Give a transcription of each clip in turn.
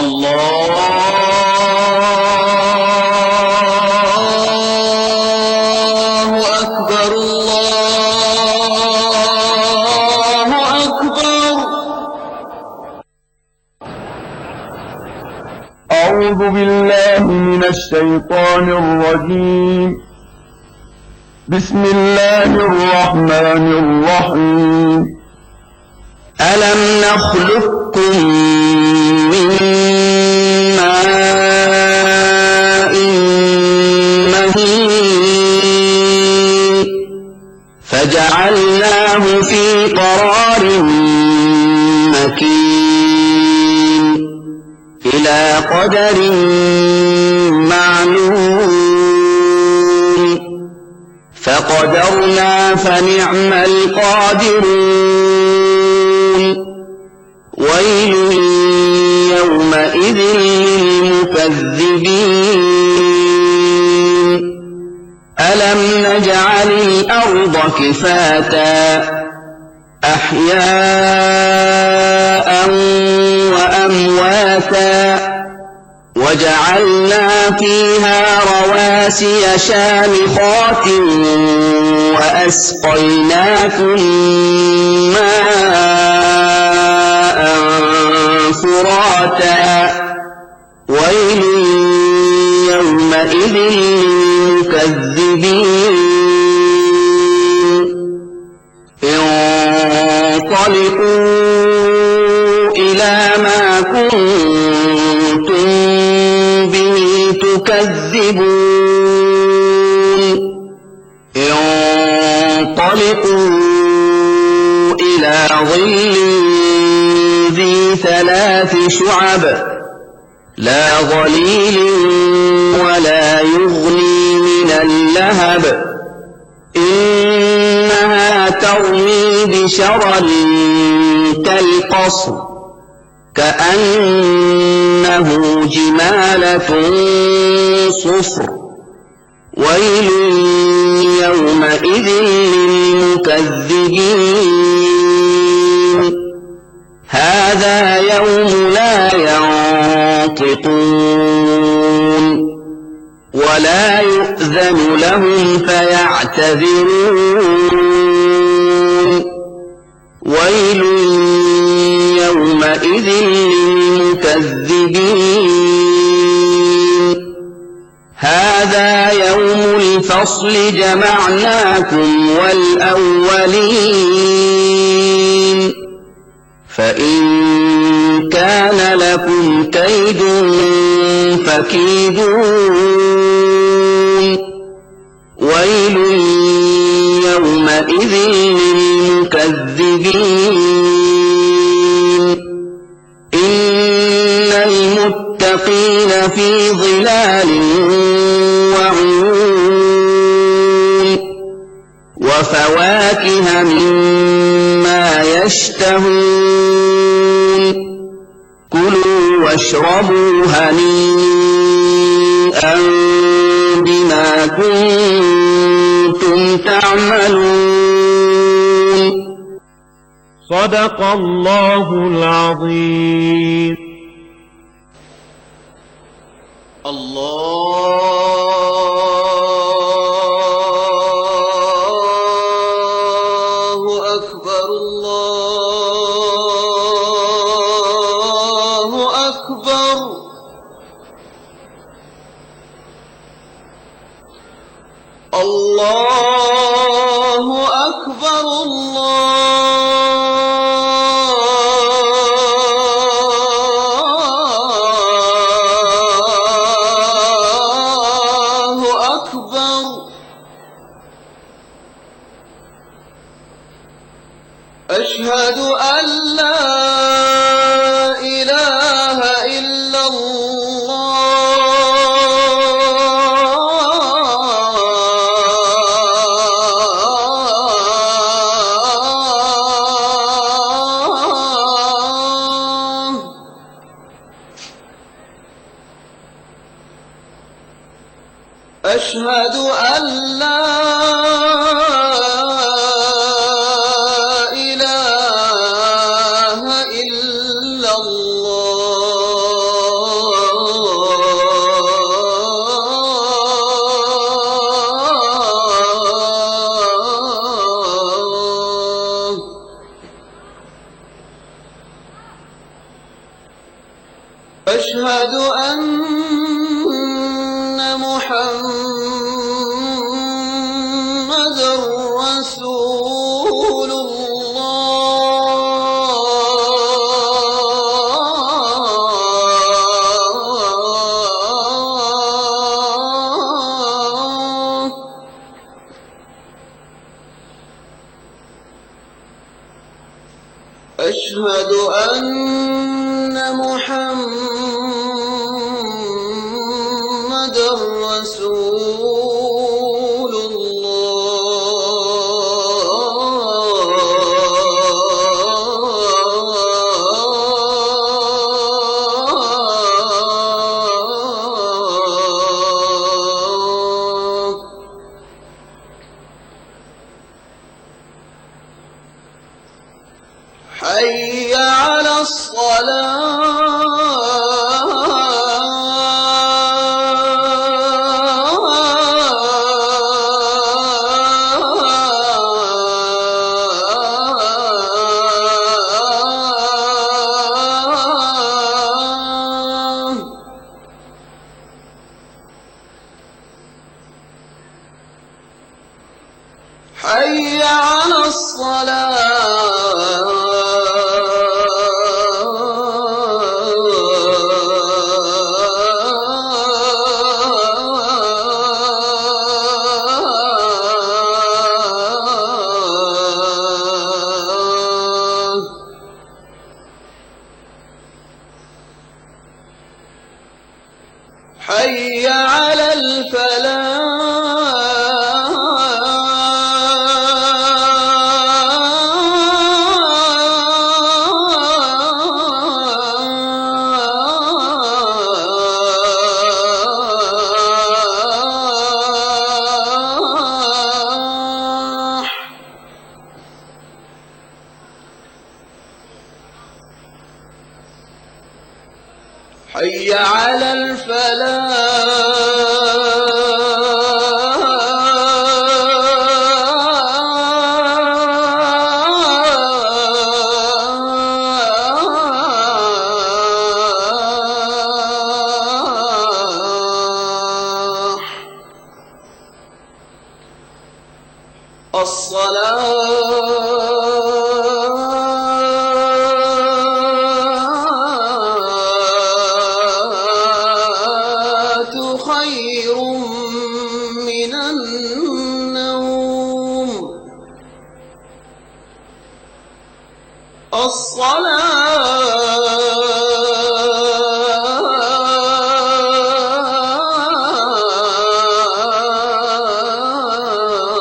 الله أكبر الله أكبر. أعوذ بالله من الشيطان الرجيم. بسم الله الرحمن الرحيم. ألم نخلقكم من ماء مهين فجعلناه في قرار مكين إلى قدر معلوم فقدرنا فنعم القادرون. ويل يومئذ للمكذبين. ألم نجعل الأرض كفاتا أحياء وأمواتا وجعلنا فيها رواسي شامخات وأسقيناكم ماء فراتا. ويل يومئذ للمكذبين. انطلقوا إلى ما كنتم به تكذبون. انطلقوا إلى ظل ذي 3 شعب لا ظليل ولا يغني من اللهب إنها ترمي بشرر كالقصر كأنه جمالة صفر. ويل يومئذ للمكذبين. هذا يوم لا ينطقون ولا يؤذن لهم فيعتذرون. ويل يومئذ للمكذبين. هذا يوم الفصل جمعناكم والأولين. فإن كان لكم كيد فكيدون. ويل يومئذ للمكذبين. إن المتقين في ظلال وعيون وفواكه مما يشتهون. كلوا واشربوا هنيئا بما كنتم تعملون. صدق الله العظيم. الله أكبر الله أكبر. الله أكبر الله أكبر. أشهد أن لا إله إلا الله. أشهد أن لا إله إلا الله. أشهد أن محمدًا رسول الله. أشهد أن محمدًا رسول الله. حي على الصلاة. حي على الصلاة. حي على الفلاح. حي على الفلاح. الصلاة خير من النوم.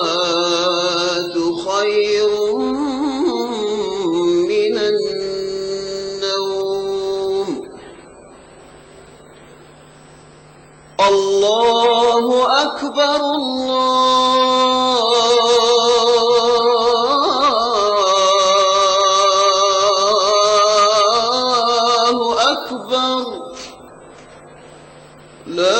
الصلاة خير من النوم. الله أكبر الله أكبر. لا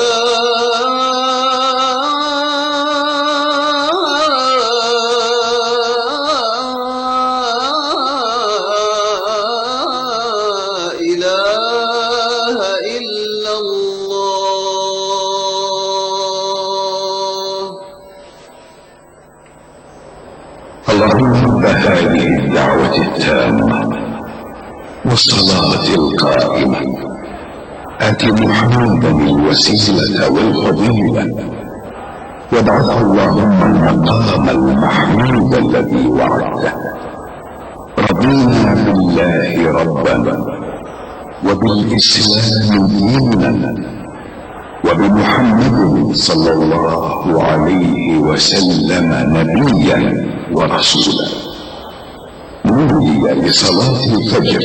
إله إلا الله. اللهم رب هذه الدعوة التامة والصلاة القائمة آت محمدا الوسيلة والفضيلة وابعثه اللهم المقام المحمود الذي وعدته. رضينا بالله ربا وبالإسلام دينا وبمحمد صلى الله عليه وسلم نبيا ورسولا. نودي لصلاة الفجر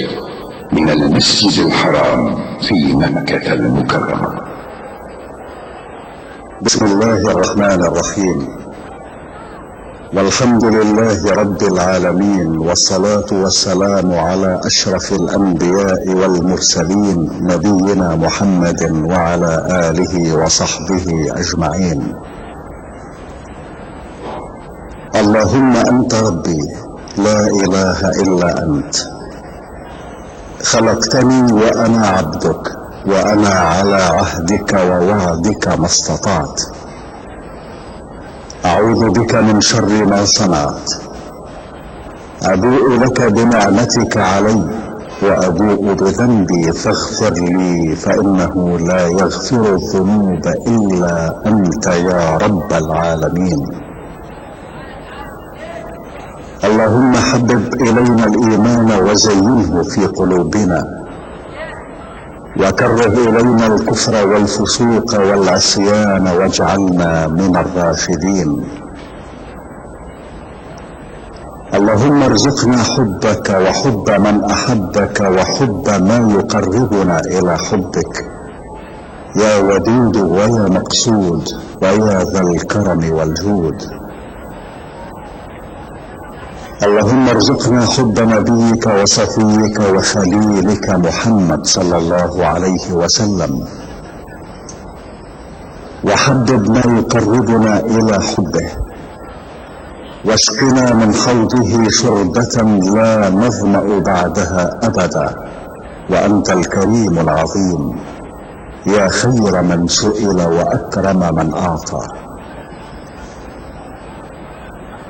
من المسجد الحرام في مكة المكرمة. بسم الله الرحمن الرحيم، والحمد لله رب العالمين، والصلاة والسلام على أشرف الأنبياء والمرسلين نبينا محمد وعلى آله وصحبه أجمعين. اللهم أنت ربي لا إله إلا أنت، خلقتني وأنا عبدك وأنا على عهدك ووعدك ما استطعت. أعوذ بك من شر ما صنعت. أبوء لك بنعمتك علي وأبوء بذنبي فاغفر لي، فإنه لا يغفر الذنوب إلا أنت يا رب العالمين. اللهم حبب إلينا الإيمان وزينه في قلوبنا، وكره إلينا الكفر والفسوق والعصيان واجعلنا من الراشدين. اللهم ارزقنا حبك وحب من أحبك وحب ما يقربنا إلى حبك، يا ودود ويا مقصود ويا ذا الكرم والجود. اللهم ارزقنا حب نبيك وصفيك وخليلك محمد صلى الله عليه وسلم، وحبب ما يقربنا إلى حبه، واسقنا من حوضه شربة لا نظمأ بعدها أبدا، وأنت الكريم العظيم يا خير من سئل وأكرم من أعطى.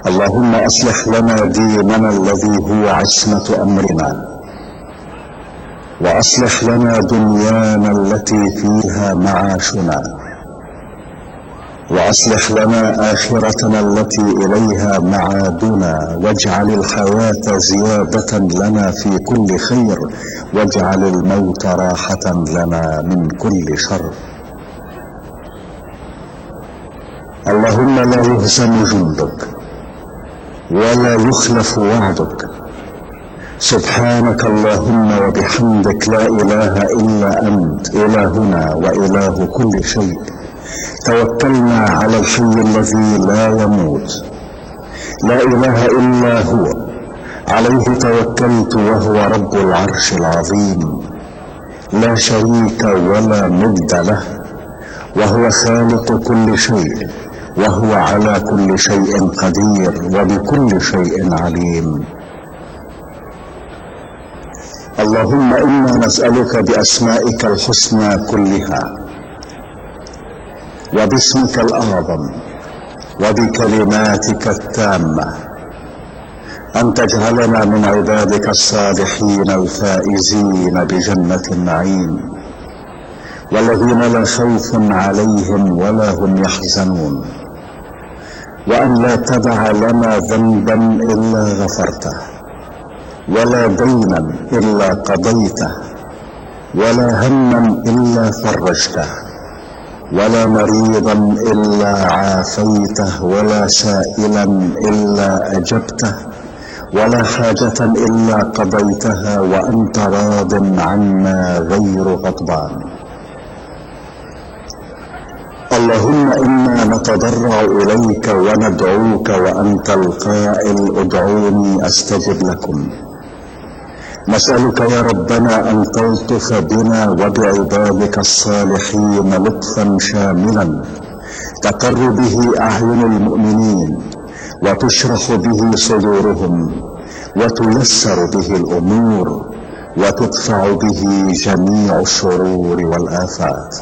اللهم أصلح لنا ديننا الذي هو عصمة أمرنا، وأصلح لنا دنيانا التي فيها معاشنا، وأصلح لنا آخرتنا التي إليها معادنا، واجعل الحياة زيادة لنا في كل خير، واجعل الموت راحة لنا من كل شر. اللهم لا يهزم جندك ولا يخلف وعدك. سبحانك اللهم وبحمدك، لا إله إلا أنت إلهنا وإله كل شيء. توكلنا على الحي الذي لا يموت، لا إله إلا هو، عليه توكلت وهو رب العرش العظيم، لا شريك ولا ند له، وهو خالق كل شيء، وهو على كل شيء قدير وبكل شيء عليم. اللهم إنا نسألك بأسمائك الحسنى كلها وباسمك الأعظم وبكلماتك التامة أن تجعلنا من عبادك الصالحين الفائزين بجنة النعيم، والذين لا خوف عليهم ولا هم يحزنون، وأن لا تدع لنا ذنبا إلا غفرته، ولا دينا إلا قضيته، ولا هما إلا فرجته، ولا مريضا إلا عافيته، ولا سائلا إلا أجبته، ولا حاجة إلا قضيتها وأنت راض عنا غير غضبان. اللهم إنا نتضرع إليك وندعوك وأنت القائل ادعوني أستجب لكم. نسألك يا ربنا أن تلطف بنا وبعبادك الصالحين لطفا شاملا تقر به أعين المؤمنين، وتشرح به صدورهم، وتيسر به الأمور، وتدفع به جميع الشرور والآفات.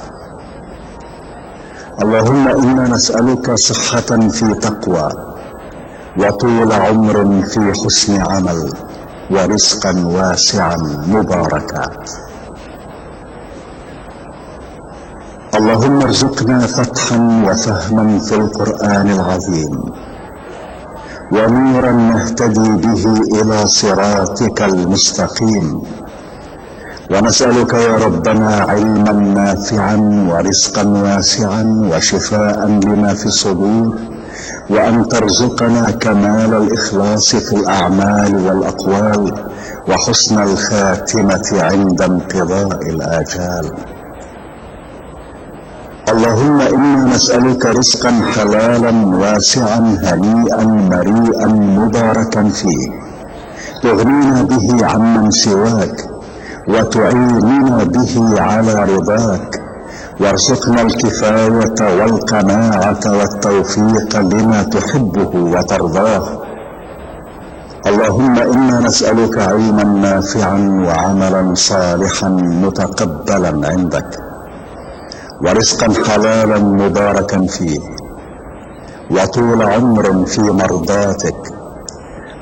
اللهم إنا نسألك صحة في تقوى، وطول عمر في حسن عمل، ورزقا واسعا مباركا. اللهم ارزقنا فتحا وفهما في القرآن العظيم، ونورا نهتدي به إلى صراطك المستقيم. ونسألك يا ربنا علما نافعا ورزقا واسعا وشفاء لما في الصدور، وأن ترزقنا كمال الإخلاص في الأعمال والأقوال، وحسن الخاتمة عند انقضاء الآجال. اللهم إنا نسألك رزقا حلالا واسعا هنيئا مريئا مباركا فيه، تغنينا به عمن سواك، وتعيننا به على رضاك، وارزقنا الكفاية والقناعة والتوفيق لما تحبه وترضاه. اللهم إنا نسألك علما نافعا وعملا صالحا متقبلا عندك، ورزقا حلالا مباركا فيه، وطول عمر في مرضاتك،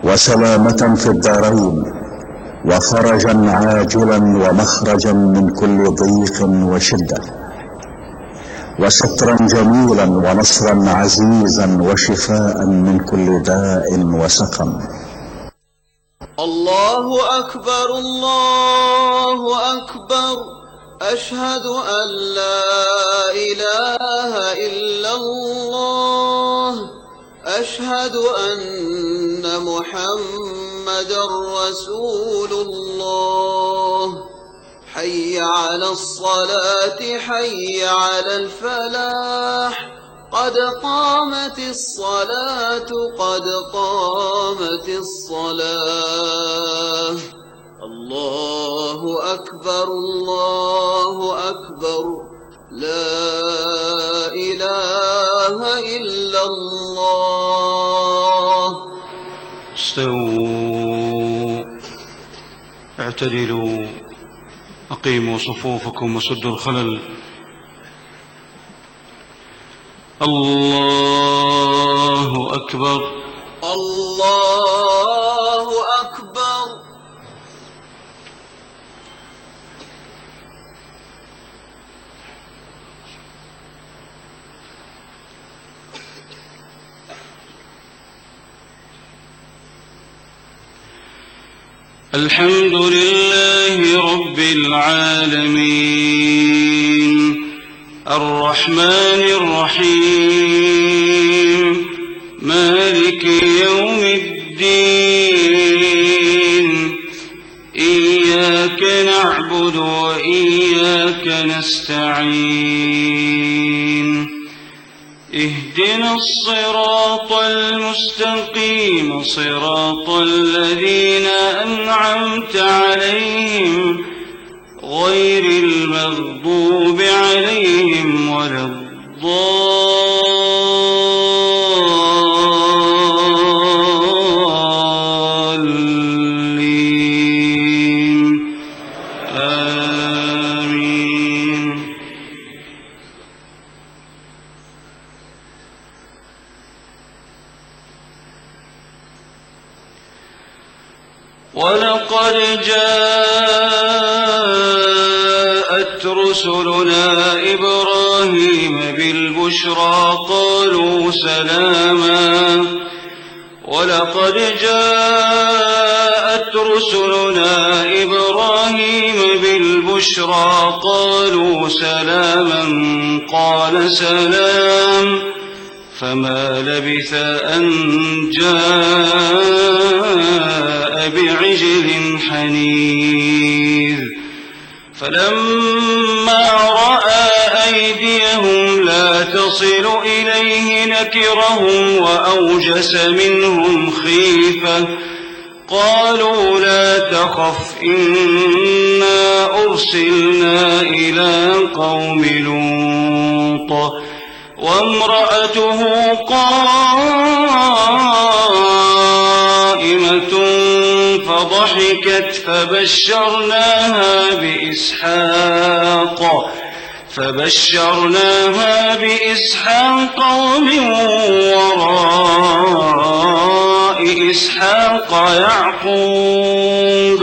وسلامة في الدارين، وفرجا عاجلا ومخرجا من كل ضيق وشدة، وسترا جميلا ونصرا عزيزا وشفاء من كل داء وسقم. الله أكبر الله أكبر، أشهد أن لا إله إلا الله، أشهد أن محمدا رسول الله. حي على الصلاة حي على الفلاح، قد قامت الصلاة قد قامت الصلاة. الله أكبر الله أكبر، لا إله إلا الله. استووا، اعتدلوا، أقيموا صفوفكم وسدوا الخلل. الله أكبر الله أكبر. الحمد لله رب العالمين، الرحمن الرحيم، مالك يوم الدين. إياك نعبد وإياك نستعين، اهدنا الصراط المستقيم، صراط الذين أنعمت عليهم غير المغضوب عليهم ولا الضالين. آمين. ولقد جاءت رسلنا إبراهيم بالبشرى قالوا سلاما، ولقد جاءت رسلنا إبراهيم بالبشرى قالوا سلاما، قال سلام، فما لبث أن جاء بعجل حنيذ. فلما رأى أيديهم لا تصل إليه نكرهم وأوجس منهم خيفة، قالوا لا تخف إنا أرسلنا إلى قوم لوط، وامرأته قائمة فضحكت فبشرناها بإسحاق ومن وراء إسحاق يعقوب.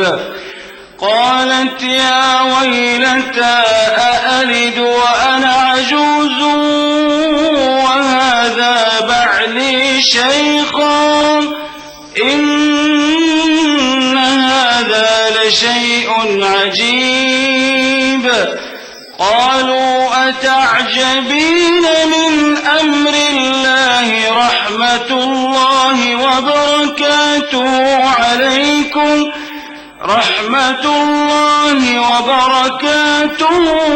قالت يا ويلتى أألد وأنا عجوز وهذا بعلي شيخا، إن هذا لشيء عجيب. قالوا أتعجبين من أمر الله، رحمة الله وبركاته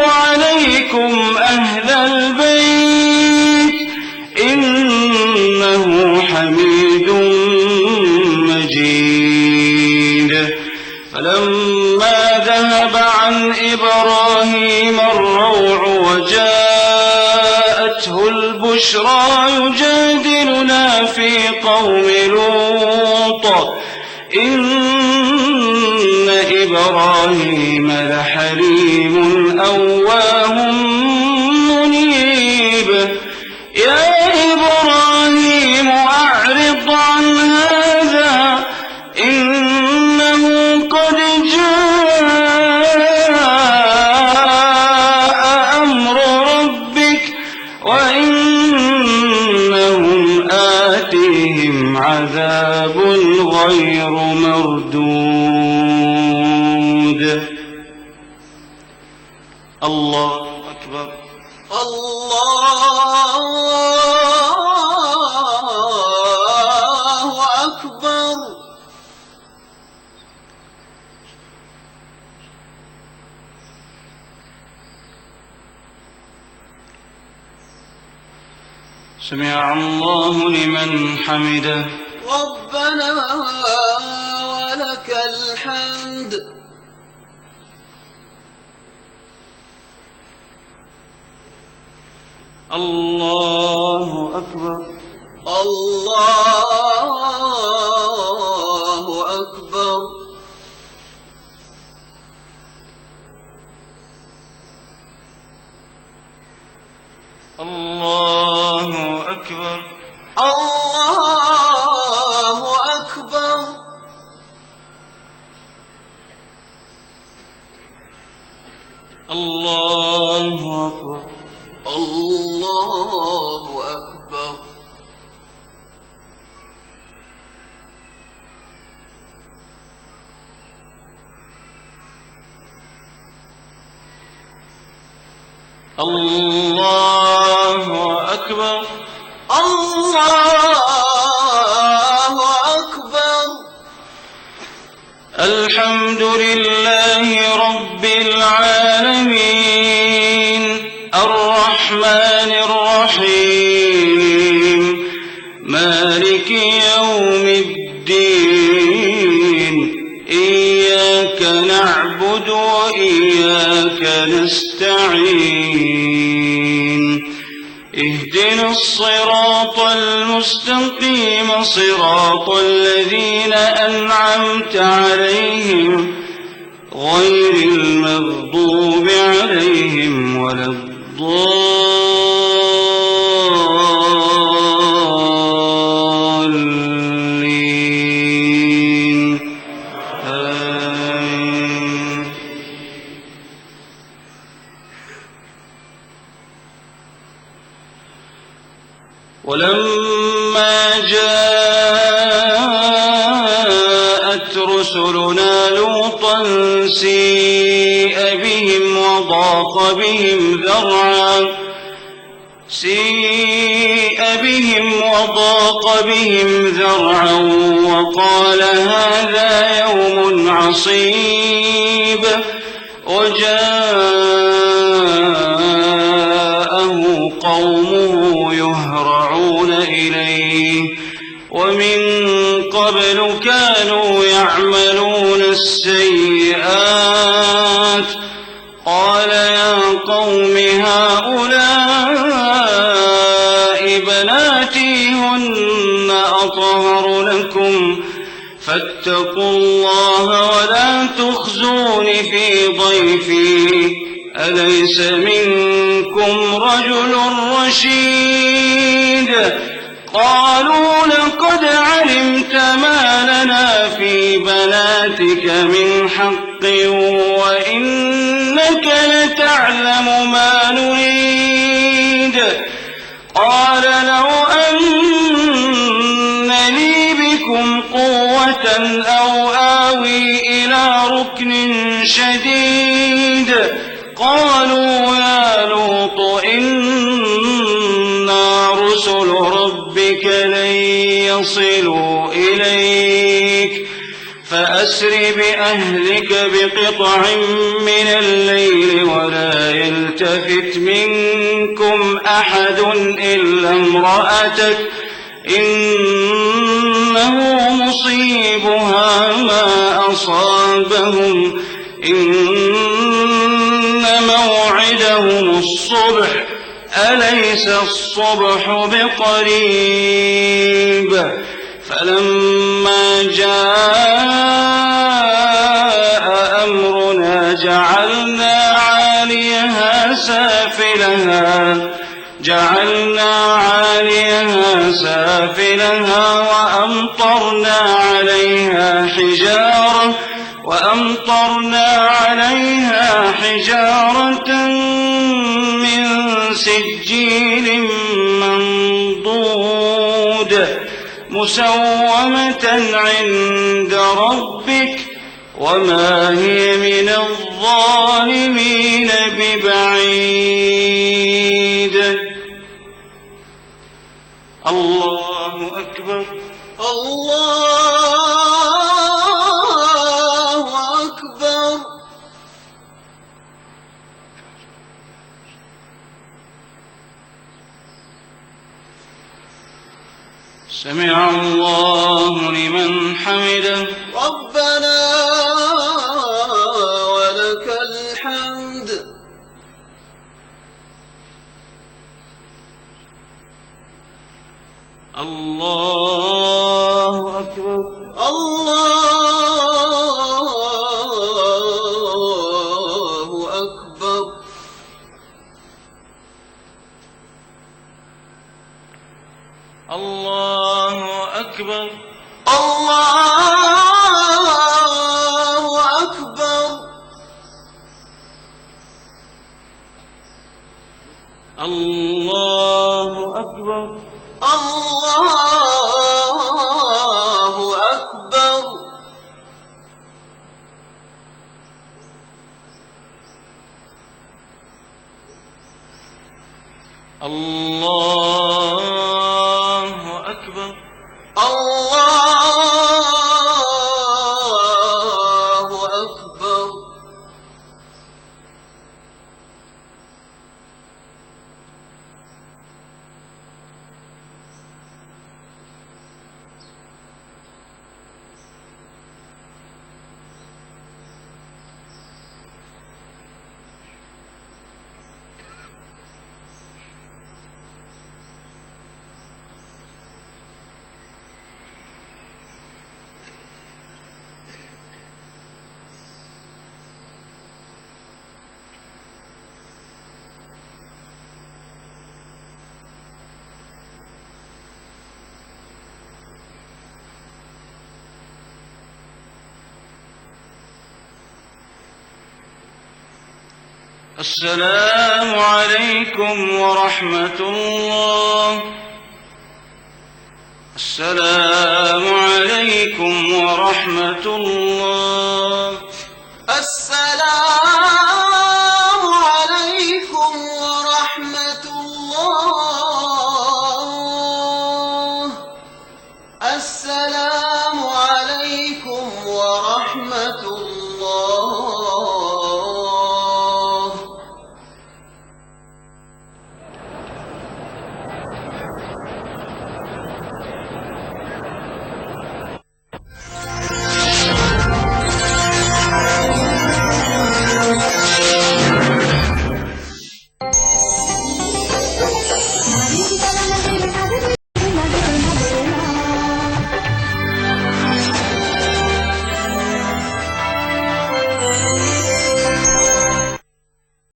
عليكم أهل البيت، إنه حميد مجيد. فلما ذهب عن إبراهيم الروع وجاءته البشرى يجادلنا في قوم لوط، إن إبراهيم لحليم أواه منيب يا إبراهيم أعرض عن هذا إنه قد جاء أمر ربك وإنهم آتيهم عذاب غير مردود. الله أكبر. الله أكبر. سمع الله لمن حمده. ربنا ولك الحمد. الله أكبر. الله أكبر. الله أكبر. الله أكبر. الله أكبر. الله أكبر. الله أكبر. الله أكبر. الحمد لله رب العالمين الرحمن الرحيم مالك يوم الدين إياك نعبد وإياك نستعين اهدنا الصراط المستقيم صراط الذين أنعمت عليهم غير المغضوب عليهم ولا الضالين آمين. ولما جاءت رسلنا لوطا سيء بهم وضاق بهم ذرعا وقال هذا يوم عصيب وجاءه قومه يهرعون إليه ومن قبل كانوا يعملون السيئات قال يا قوم هؤلاء بناتي هن أطهر لكم فاتقوا الله ولا تخزون في ضيفي أليس منكم رجل رشيد قالوا لقد علمت ما لنا في بناتك من حق وإنك لتعلم ما نريد قال لو أن لي بكم قوة أو آوي إلى ركن شديد قالوا يا لوط إنا رسل ربك لن يصلوا إليك فأسر بأهلك بقطع من الليل ولا يلتفت منكم أحد إلا امرأتك إنه مصيبها ما أصابهم إن موعدهم الصبح أليس الصبح بقريب فلما جاء أمرنا جعلنا عاليها سافلها وأمطرنا عليها حجارة من سجيل منضود مسومة عند ربك وما هي من الظالمين ببعيد. الله أكبر. الله أكبر. سمع الله لمن حمده. ربنا ولك الحمد. الله أكبر. الله أكبر. الله أكبر. الله أكبر. الله أكبر. الله أكبر. الله أكبر. الله أكبر. السلام عليكم ورحمة الله. السلام عليكم ورحمة الله.